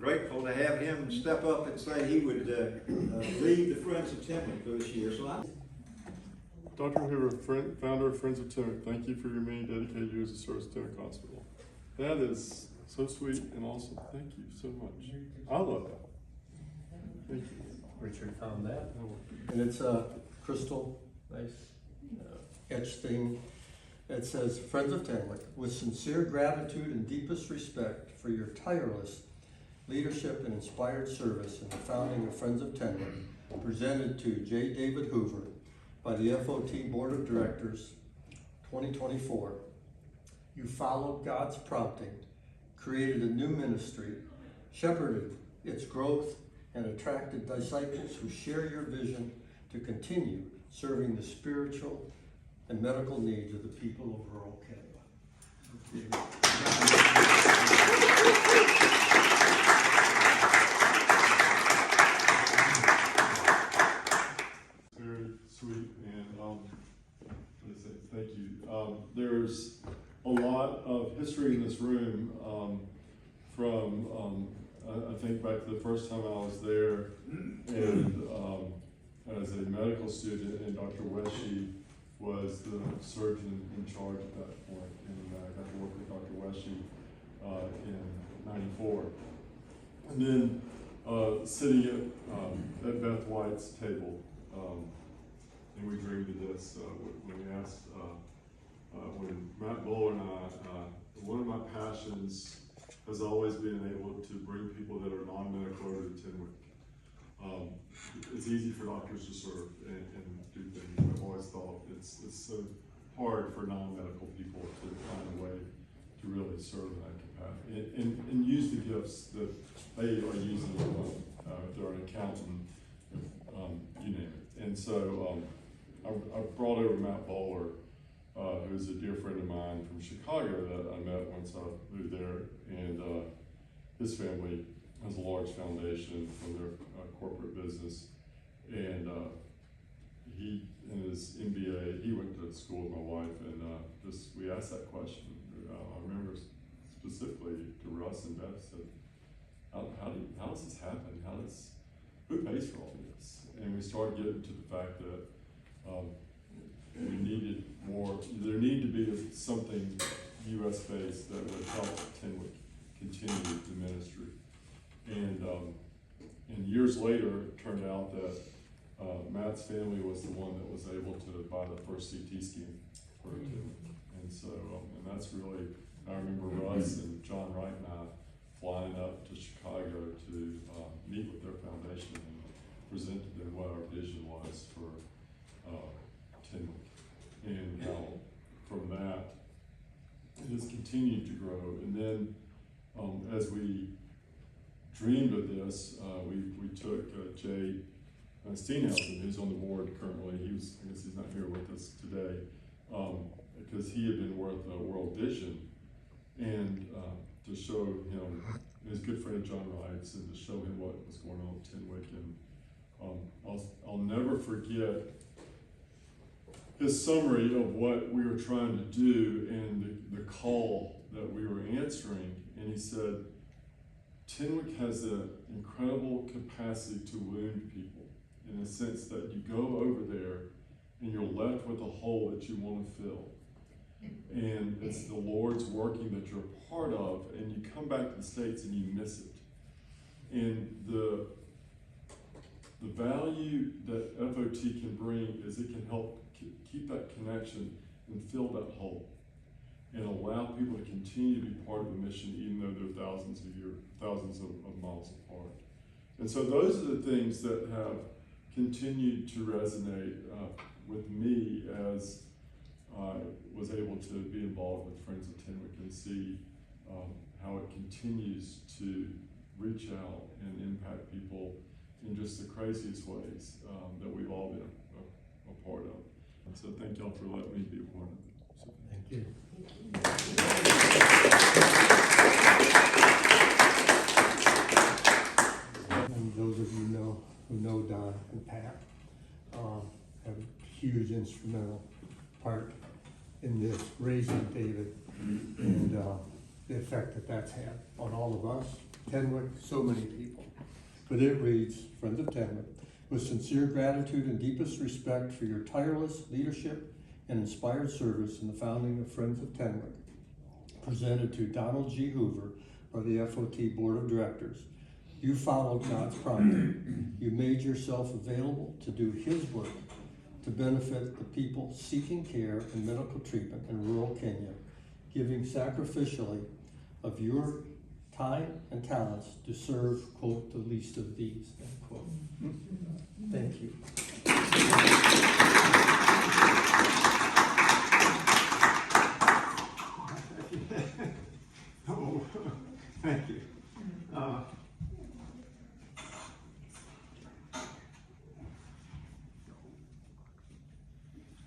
grateful to have him step up and say he would lead the Friends of Temple for this year. So Dr. Hoover, founder of Friends of Tenwick, thank you for your many dedicated years of service to Tenwick Hospital. That is so sweet and awesome. Thank you so much. I love that. Thank you. Richard found that. And it's a crystal, nice etched thing. It says, Friends of Tenwick, with sincere gratitude and deepest respect for your tireless leadership and inspired service in the founding of Friends of Tenwick, presented to J. David Hoover by the FOT Board of Directors 2024. You followed God's prompting, created a new ministry, shepherded its growth, and attracted disciples who share your vision to continue serving the spiritual and medical needs of the people of rural Canada. Very sweet, and thank you. There's a lot of history in this room from I think back to the first time I was there, and as a medical student, and Dr. Weshy was the surgeon in charge at that point, and I got to work with Dr. Weshy in '94. And then sitting at Beth White's table, and we dreamed of this when we asked, when Matt Bowler and I, one of my passions has always been able to bring people that are non-medical over to Tenwick. It's easy for doctors to serve and do things. I've always thought it's so hard for non-medical people to find a way to really serve in that capacity and use the gifts that they are using. They're an accountant, you name it. And so I brought over Matt Bowler, who's a dear friend of mine from Chicago that I met once I moved there, and his family has a large foundation from their corporate business, and he, in his MBA, he went to school with my wife, and we asked that question. I remember specifically to Russ and Beth said, how does this happen? Who pays for all this? And we started getting to the fact that we needed more. There needed to be something U.S. based that would help Tenwick continue the ministry. And years later, it turned out that Matt's family was the one that was able to buy the first CT scan for Tenwick. And so, and that's really, I remember Russ and John Wright and I flying up to Chicago to meet with their foundation and present to them what our vision was for Tenwick, and how from that it has continued to grow. And then as we dreamed of this, we took Jay Steenhausen, who's on the board currently. I guess he's not here with us today, because he had been with World Vision, and to show him, his good friend John Wrights, and to show him what was going on with Tenwick. And I'll never forget his summary of what we were trying to do and the call that we were answering. And he said, Tenwick has an incredible capacity to wound people, in the sense that you go over there and you're left with a hole that you want to fill. And it's the Lord's working that you're a part of, and you come back to the States and you miss it. And the value that FOT can bring is it can help keep that connection and fill that hole, and allow people to continue to be part of the mission, even though they're thousands of miles apart. And so those are the things that have continued to resonate with me as I was able to be involved with Friends of Tenwick and see how it continues to reach out and impact people in just the craziest ways that we've all been a part of. And so thank y'all for letting me be a part of it. So thank you. And those of you who know Don and Pat have a huge instrumental part in this, raising David, and the effect that that's had on all of us Tenwick, so many people. But it reads, Friends of Tenwick, with sincere gratitude and deepest respect for your tireless leadership and inspired service in the founding of Friends of Tenwick, presented to Donald G. Hoover by the FOT Board of Directors. You followed God's prompting. You made yourself available to do His work to benefit the people seeking care and medical treatment in rural Kenya, giving sacrificially of your time and talents to serve, quote, the least of these, end quote. Thank you. Oh, thank you.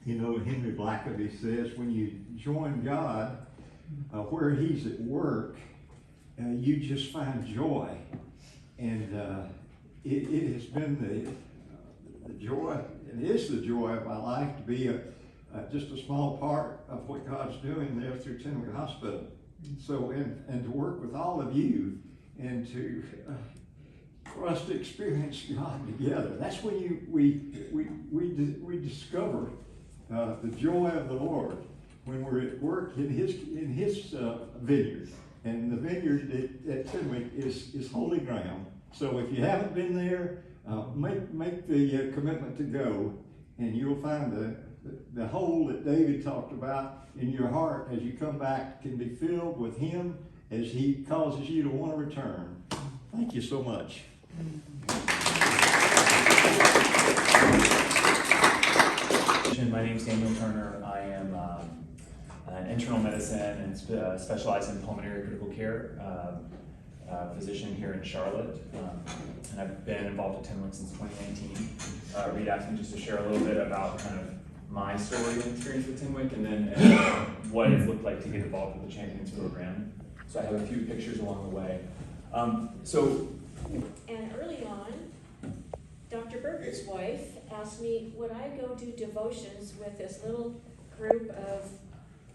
You know, Henry Blackaby says, when you join God where He's at work, you just find joy. And it has been the joy, it is the joy of my life to be just a small part of what God's doing there through Tenwick Hospital. So, and to work with all of you and for us to experience God together. That's when we discover the joy of the Lord when we're at work in His vineyard. And the vineyard at Tenwick is holy ground. So if you haven't been there, make the commitment to go, and you'll find the hole that David talked about in your heart as you come back can be filled with Him as He causes you to want to return. Thank you so much. My name is Daniel Turner. I am an internal medicine and specialize in pulmonary critical care physician here in Charlotte. And I've been involved with Tenwick since 2019. Reed asked me just to share a little bit about kind of my story and experience with Tenwick, and then what it's looked like to get involved with the Champions program. So I have a few pictures along the way. And early on, Dr. Berger's wife asked me, would I go do devotions with this little group of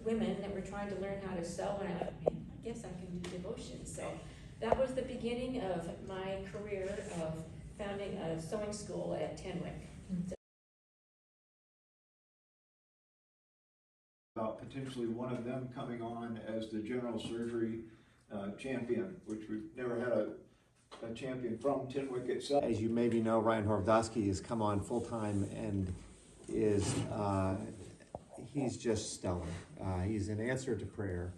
women that were trying to learn how to sew, and I thought, man, I guess I can do devotions. So that was the beginning of my career of founding a sewing school at Tenwick. About potentially one of them coming on as the general surgery champion, which we've never had a champion from Tenwick itself. As you maybe know, Ryan Horvdowski has come on full-time and is he's just stellar. He's an answer to prayer.